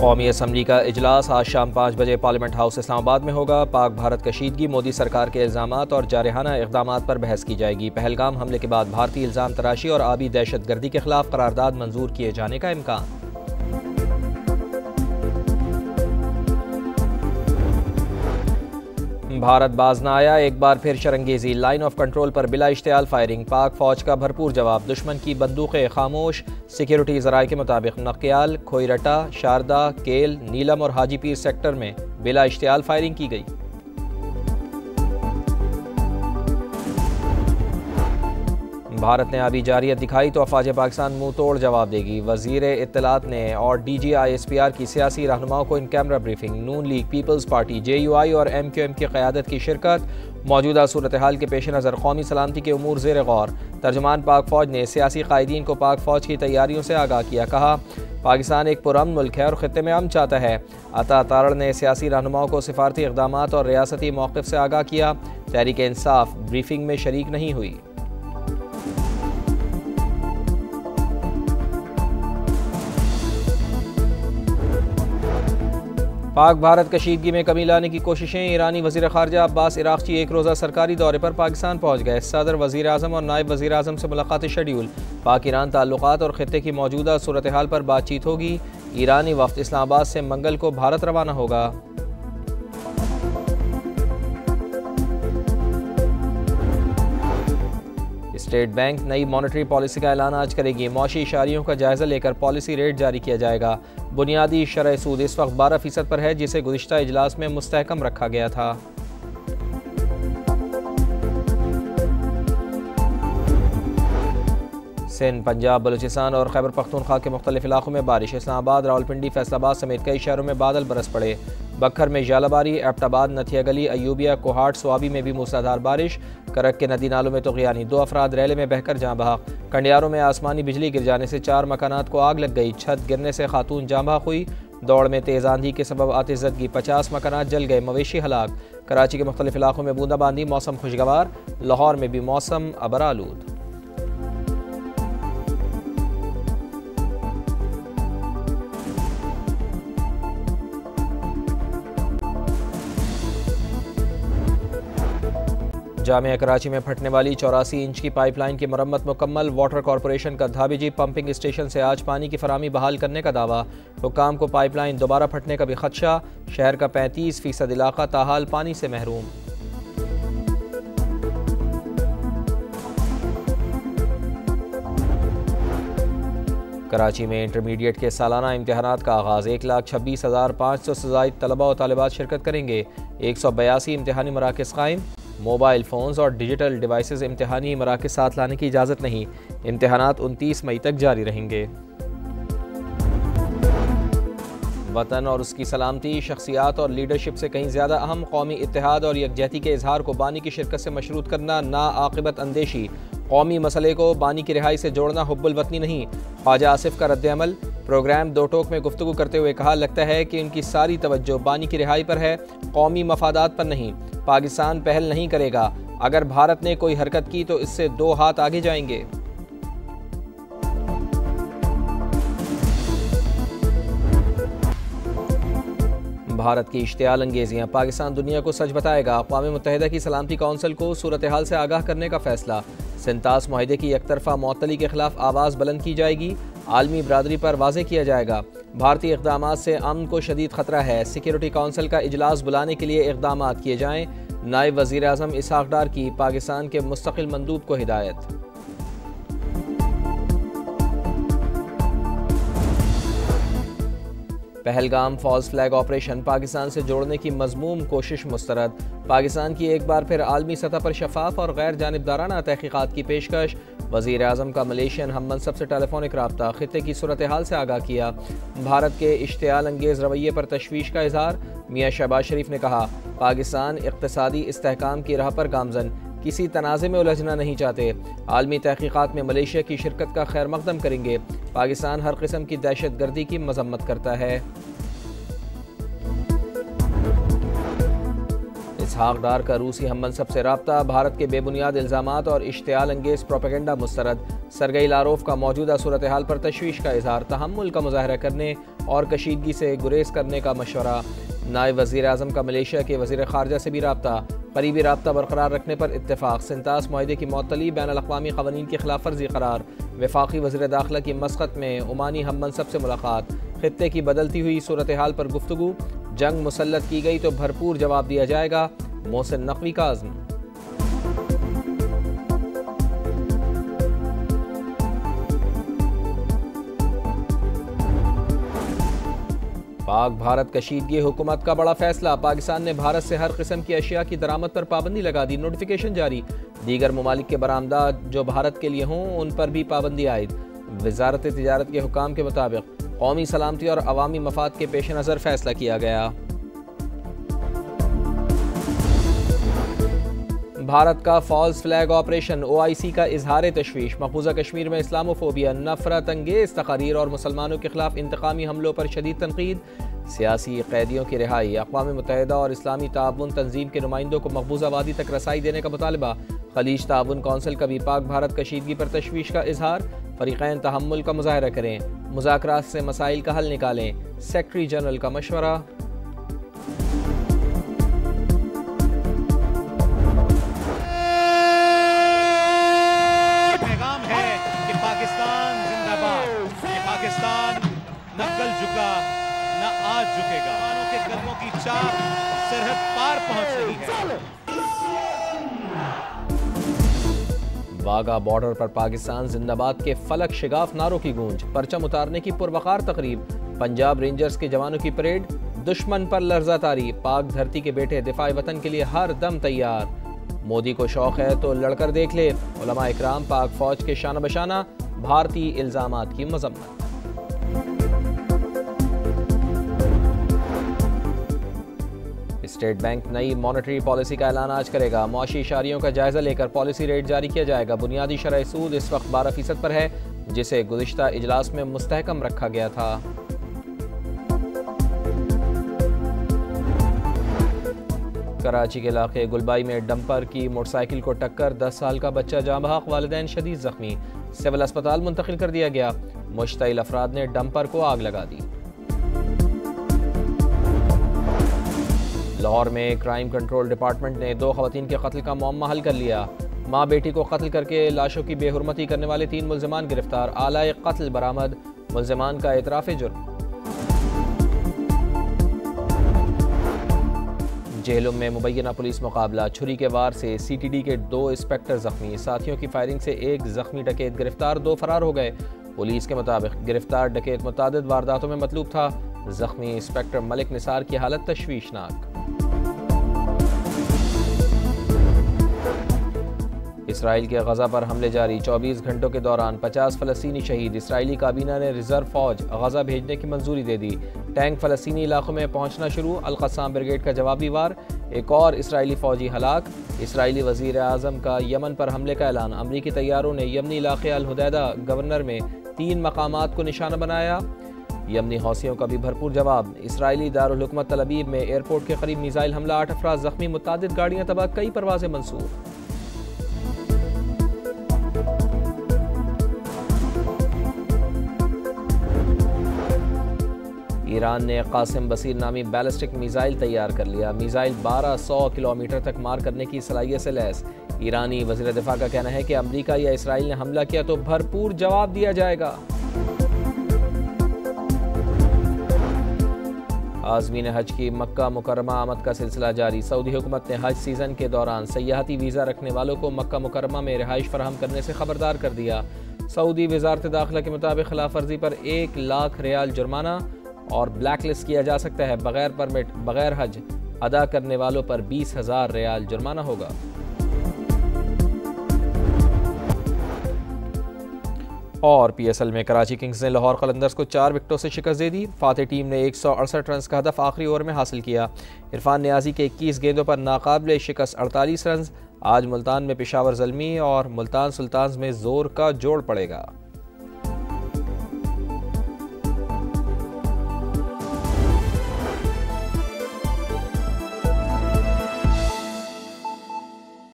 कौमी असम्बली का इजलास आज शाम 5 बजे पार्लियामेंट हाउस इस्लामाबाद में होगा। पाक भारत कशीदगी, मोदी सरकार के इल्ज़ामात और जारहाना इक़दामात पर बहस की जाएगी। पहलगाम हमले के बाद भारतीय इल्ज़ाम तराशी और आबी दहशत गर्दी के खिलाफ करारदाद मंजूर किए जाने का इम्कान। भारत बाज न आया, एक बार फिर शरंगेजी, लाइन ऑफ कंट्रोल पर बिला इश्तियाल फायरिंग, पाक फौज का भरपूर जवाब, दुश्मन की बंदूकें खामोश। सिक्योरिटी ज़राए के मुताबिक नकियाल, खोईरटा, शारदा, केल, नीलम और हाजीपीर सेक्टर में बिला इश्तियाल फायरिंग की गई। भारत ने आबी जारियत दिखाई तो अफवाज पाकिस्तान मुंह तोड़ जवाब देगी। वजीर इत्तलात ने और DGI-SPR की सियासी रहनुमाओं को इन कैमरा ब्रीफिंग। नून लीग, पीपल्स पार्टी, JUI और MQM की क़यादत की शिरकत। मौजूदा सूरत हाल के पेश नज़र कौमी सलामती के उमूर ज़ेर गौर। तर्जुमान पाक फ़ौज ने सियासी कायदीन को पाक फ़ौज की तैयारियों से आगाह किया। कहा, पाकिस्तान एक पुरअमन मुल्क है और ख़ित्ते में अमन चाहता है। अता तारड़ ने सियासी रहनुमाओं को सिफारती इक़दामात और रियासती मौक़िफ़ से आगाह किया। तहरीक इंसाफ ब्रीफिंग में शरीक नहीं हुई। पाक भारत कशीदगी में कमी लाने की कोशिशें। ईरानी वज़ीर ख़ारजा अब्बास इराक़ची एक रोज़ा सरकारी दौरे पर पाकिस्तान पहुँच गए। सदर, वज़ीर आज़म और नायब वज़ीर आज़म से मुलाकात शेड्यूल। पाक ईरान ताल्लुक़ात और ख़ित्ते की मौजूदा सूरत हाल पर बातचीत होगी। ईरानी वफ़द इस्लामाबाद से मंगल को भारत रवाना होगा। स्टेट बैंक नई मॉनेटरी पॉलिसी का ऐलान आज करेगी। मौशी इशारियों का जायजा लेकर पॉलिसी रेट जारी किया जाएगा। बुनियादी शरह सूद इस वक्त 12% पर है, जिसे गुज़िश्ता इजलास में मुस्तहकम रखा गया था। सिंध, पंजाब, बलूचिस्तान और खैबर पख्तूनख्वा के मुख्तलिफ इलाकों में बारिश। इस्लामाबाद, रावलपिंडी, फैसलाबाद समेत कई शहरों में बादल बरस पड़े। बखर में जालाबारी, एबटाबाद, नथिया गली, अयूबिया, कोहाट, स्वाबी में भी मूसलाधार बारिश। करक के नदी नालों में तुग़यानी, 2 अफराद रैले में बहकर जाँ बहक। कंडियारों में आसमानी बिजली गिर जाने से 4 मकानात को आग लग गई। छत गिरने से खातून जाँ बहक हुई। दौड़ में तेज़ आंधी के सबब आतिशज़दगी, 50 मकानात जल गए, मवेशी हलाक। कराची के मुख्तलिफ इलाकों में बूंदाबांदी, मौसम खुशगवार। लाहौर में भी मौसम अबरालूद। जामिया कराची में फटने वाली 84 इंच की पाइपलाइन की मरम्मत मुकम्मल। वाटर कॉरपोरेशन का धाबीजी पंपिंग स्टेशन से आज पानी की फराहमी बहाल करने का दावा। हुक्काम को पाइपलाइन दोबारा फटने का भी खदशा। शहर का 35% इलाका ताहाल पानी से महरूम। कराची में इंटरमीडिएट के सालाना इम्तहानात का आगाज़। 1,26,500 से ज़ायद तलबा और तालिबात शिरकत करेंगे। 182 इम्तहानी मराकज़ कायम। मोबाइल फ़ोन्स और डिजिटल डिवाइसेस इम्तहानी मराकज़ साथ लाने की इजाज़त नहीं। इम्तहानात 29 मई तक जारी रहेंगे। वतन और उसकी सलामती, शख्सियात और लीडरशिप से कहीं ज़्यादा अहम। कौमी इत्तेहाद और यकजहती के इजहार को बानी की शिरकत से मशरूत करना ना आक़िबत अंदेशी। कौमी मसले को बानी की रिहाई से जोड़ना हुब्बुल वतनी नहीं। ख्वाजा आसिफ का रद्द-ए-अमल। प्रोग्राम दो टोक में गुफ्तगू करते हुए कहा, लगता है कि उनकी सारी तवज्जो बानी की रिहाई पर है, कौमी मफादात पर नहीं। पाकिस्तान पहल नहीं करेगा। अगर भारत ने कोई हरकत की तो इससे 2 हाथ आगे जाएंगे। भारत की इश्तियाल अंगेजियाँ, पाकिस्तान दुनिया को सच बताएगा। अक़वाम मुत्तहिदा की सलामती कौंसिल को सूरत हाल से आगाह करने का फैसला। सिंतास मुआहिदे की एकतरफा मुअत्तली के खिलाफ आवाज़ बुलंद की जाएगी। आलमी बरादरी पर वाज़ेह किया जाएगा। भारतीय इक़दामात से अमन को शदीद ख़तरा है। सिक्योरिटी कौंसिल का इजलास बुलाने के लिए इक़दामात किए जाएँ। नायब वज़ीर आज़म इसहाक़ डार की पाकिस्तान के मुस्तक़िल मंदूब को हिदायत। Pahalgam false flag operation, Pakistan से जोड़ने की मज़मूम कोशिश मुस्तरद। पाकिस्तान की एक बार फिर आलमी सतह पर शफाफ और गैर जानिबदाराना तहक़ीक़ात की पेशकश। वज़ीर आज़म का मलेशियन हम मनसब से टेलीफोनिक रब्ता, ख़ित्ते की सूरत हाल से आगाह किया। भारत के इश्तियाल अंगेज़ रवैये पर तशवीश का इज़हार। मियाँ शहबाज शरीफ ने कहा, पाकिस्तान इक़्तिसादी इस्तेहकाम की राह पर गामज़न, किसी तनाज़े में उलझना नहीं चाहते। आलमी तहक़ीक़ात में मलेशिया की शिरकत का खैर मक़दम करेंगे। पाकिस्तान हर किस्म की दहशत गर्दी की मज़म्मत करता है। इसहाक डार का रूसी हममनसब से राब्ता, भारत के बेबुनियाद इल्ज़ामात और इश्तियाल अंगेज प्रोपेगेंडा मुस्तरद। सरगई लारोफ का मौजूदा सूरत हाल पर तशवीश का इजहार, तहम्मुल का मुजाहरा करने और कशीदगी से गुरेज करने का मशवरा। नायब वज़ीर आज़म का मलेशिया के वज़ीर ख़ारजा से भी राब्ता, करीबी राब्ता बरकरार रखने पर इत्तेफाक। सिंतास माहिदे की मअतली, बैनुल-अक़वामी क़वानीन की खिलाफ वर्जी करार। वफाकी वज़ीर दाखिला की मस्कत में ओमानी हममनसब से मुलाकात। खित्ते की बदलती हुई सूरत हाल पर गुफ्तगू, जंग मुसल्लत की गई तो भरपूर जवाब दिया जाएगा, मोहसिन नकवी का आज़म। पाक भारत कशीदगी हुकूमत का बड़ा फैसला, पाकिस्तान ने भारत से हर किस्म की अशिया की दरामद पर पाबंदी लगा दी, नोटिफिकेशन जारी। दीगर ममालिक के बरामदात जो भारत के लिए हों उन पर भी पाबंदी आयद। वजारत तिजारत के हुकाम के मुताबिक कौमी सलामती और अवामी मफाद के पेश नज़र फैसला किया गया। भारत का फॉल्स फ्लैग ऑपरेशन, OIC का इजहार तशवीश। मकबूजा कश्मीर में इस्लामोफोबिया, नफरत अंगेज तकारीर और मुसलमानों के खिलाफ इंतकामी हमलों पर शदीद तनकीद। सियासी कैदियों की रिहाई, अक़वाम मुत्तहिदा और इस्लामी ताउन तंजीम के नुमाइंदों को मकबूजा वादी तक रसाई देने का मुतालबा। खलीज ताउन कौंसिल का भी पाक भारत कशीदगी पर तशवीश का इजहार, फ़रीक़ैन तहम्मुल का मुजाहरा करें, मुज़ाकरात से मसाइल का हल निकालें, सेक्रेटरी जनरल का मशवरा। न कल झुका न आज झुकेगा, मानों के कदमों की चाप सरहद पार पहुंच रही है। वाघा बॉर्डर पर पाकिस्तान जिंदाबाद के फलक शिगाफ नारों की गूंज, परचम उतारने की पुरवकार तकरीब। पंजाब रेंजर्स के जवानों की परेड, दुश्मन पर लर्जा तारी। पाक धरती के बेटे दिफाए वतन के लिए हर दम तैयार। मोदी को शौक है तो लड़कर देख ले, उलमा इकराम पाक फौज के शाना बशाना, भारतीय इल्जामात की मजम्मत। स्टेट बैंक नई मॉनेटरी पॉलिसी का ऐलान आज करेगा। मुआशी इशारियों का जायजा लेकर पॉलिसी रेट जारी किया जाएगा। बुनियादी शरह सूद इस वक्त 12% पर है, जिसे गुज़िश्ता इजलास में मुस्तहकम रखा गया था। कराची के इलाके गुलबाई में डंपर की मोटरसाइकिल को टक्कर, 10 साल का बच्चा जाँ बहक, वालिदैन शदीद जख्मी। सिविल अस्पताल मुंतकिल कर दिया गया। मुश्तइल अफराद ने डंपर को आग लगा दी। लाहौर में क्राइम कंट्रोल डिपार्टमेंट ने 2 ख़वातीन के कत्ल का मामला हल कर लिया। माँ बेटी को कत्ल करके लाशों की बेहुरमती करने वाले 3 मुल्ज़िमान गिरफ्तार, आलाए कत्ल बरामद, मुल्ज़िमान का एतराफ़ जुर्म। जेहलुम में मुबैना पुलिस मुकाबला, छुरी के वार से CTD के 2 इंस्पेक्टर जख्मी। साथियों की फायरिंग से 1 जख्मी डकैत गिरफ्तार, 2 फरार हो गए। पुलिस के मुताबिक गिरफ्तार डकैत मुतादिद वारदातों में मतलूब था। जख्मी इंस्पेक्टर मलिक निसार की हालत तशवीशनाक। इसराइल के गजा पर हमले जारी, 24 घंटों के दौरान 50 फ़लस्तीनी शहीद। इसराइली काबीना ने रिजर्व फौज गजा भेजने की मंजूरी दे दी। टैंक फ़लस्तीनी इलाकों में पहुंचना शुरू, अल-क़स्साम ब्रिगेड का जवाबी वार। एक और इसराइली फ़ौजी हलाक। इसराइली वज़ीर आज़म का यमन पर हमले का ऐलान, अमरीकी तैयारों ने यमनी इलाके अल-हुदैदा गवर्नर में 3 मकामात को निशाना बनाया। यमनी हौसियों का भी भरपूर जवाब। इसराइली दारुल हुकूमत तल अबीब में एयरपोर्ट के करीब मिसाइल हमला, 8 अफराद जख्मी, मुतादिद गाड़ियाँ तबाह, कई परवाजें मंसूर। ईरान ने कासिम बसीर नामी बैलिस्टिक मिसाइल तैयार कर लिया। मिसाइल 1200 किलोमीटर तक मार करने की सलाहियत से लैस। ईरानी वज़ीर दिफा का कहना है कि अमरीका या इसराइल ने हमला किया तो भरपूर जवाब दिया जाएगा। आज़मीन हज की मक्का मुकरमा आमद का सिलसिला जारी। सऊदी हुकूमत ने हज सीज़न के दौरान सयाहती वीज़ा रखने वालों को मक्का मुकरमा में रिहाइश फराहम करने से खबरदार कर दिया। सऊदी वज़ारत दाखिला के मुताबिक खिलाफ वर्जी पर 1 लाख रियाल जुर्माना और ब्लैक लिस्ट किया जा सकता है। बगैर परमिट बगैर हज अदा करने वालों पर 20,000 रियाल जुर्माना होगा। और PSL में कराची किंग्स ने लाहौर कलंदर्स को 4 विकेटों से शिकस्त दे दी। फातेह टीम ने 168 रन का हदफ आखिरी ओवर में हासिल किया। इरफान नियाजी के 21 गेंदों पर नाकाबिले शिकस्त 48 रन। आज मुल्तान में पेशावर ज़ल्मी और मुल्तान सुल्तान्स में जोर का जोड़ पड़ेगा।